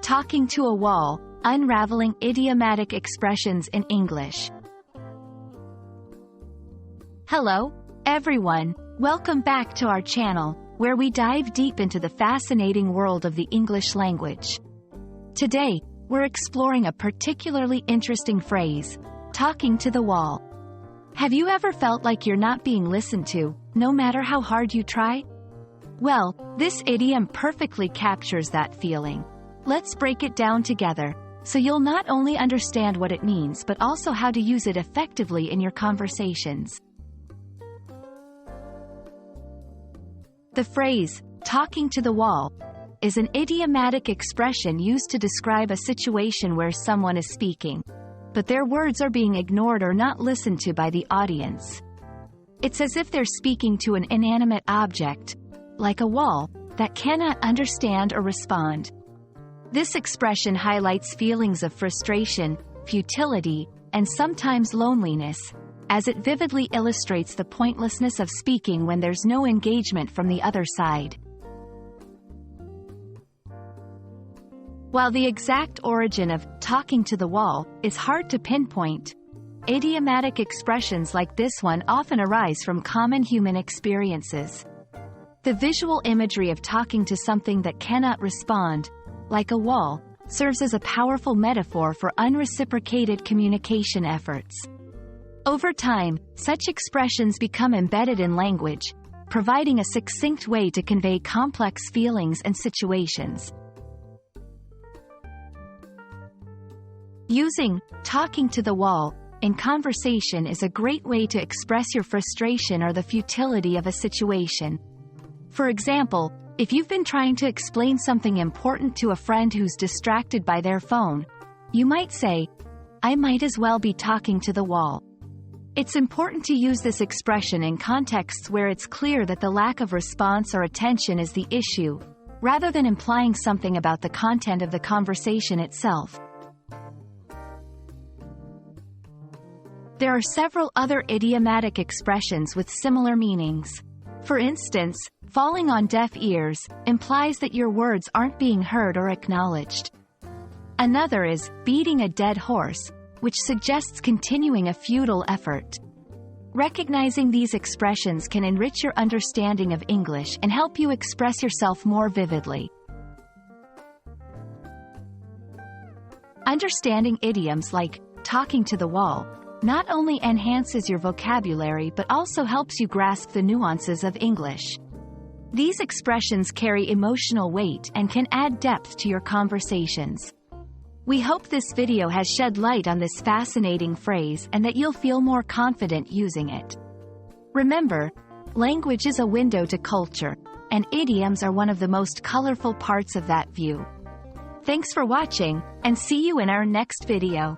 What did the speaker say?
Talking to a wall, Unraveling Idiomatic Expressions in English. Hello, everyone. Welcome back to our channel, where we dive deep into the fascinating world of the English language. Today, we're exploring a particularly interesting phrase, talking to the wall. Have you ever felt like you're not being listened to, no matter how hard you try? Well, this idiom perfectly captures that feeling. Let's break it down together, so you'll not only understand what it means but also how to use it effectively in your conversations. The phrase, talking to the wall, is an idiomatic expression used to describe a situation where someone is speaking, but their words are being ignored or not listened to by the audience. It's as if they're speaking to an inanimate object, like a wall, that cannot understand or respond. This expression highlights feelings of frustration, futility, and sometimes loneliness, as it vividly illustrates the pointlessness of speaking when there's no engagement from the other side. While the exact origin of talking to the wall is hard to pinpoint, idiomatic expressions like this one often arise from common human experiences. The visual imagery of talking to something that cannot respond, like a wall, serves as a powerful metaphor for unreciprocated communication efforts. Over time, such expressions become embedded in language, providing a succinct way to convey complex feelings and situations. Using talking to the wall in conversation is a great way to express your frustration or the futility of a situation. For example, if you've been trying to explain something important to a friend who's distracted by their phone, you might say, "I might as well be talking to the wall." It's important to use this expression in contexts where it's clear that the lack of response or attention is the issue, rather than implying something about the content of the conversation itself. There are several other idiomatic expressions with similar meanings. For instance, falling on deaf ears implies that your words aren't being heard or acknowledged. Another is beating a dead horse, which suggests continuing a futile effort. Recognizing these expressions can enrich your understanding of English and help you express yourself more vividly. Understanding idioms like talking to the wall not only enhances your vocabulary but also helps you grasp the nuances of English. These expressions carry emotional weight and can add depth to your conversations. We hope this video has shed light on this fascinating phrase and that you'll feel more confident using it. Remember, language is a window to culture, and idioms are one of the most colorful parts of that view. Thanks for watching, and see you in our next video.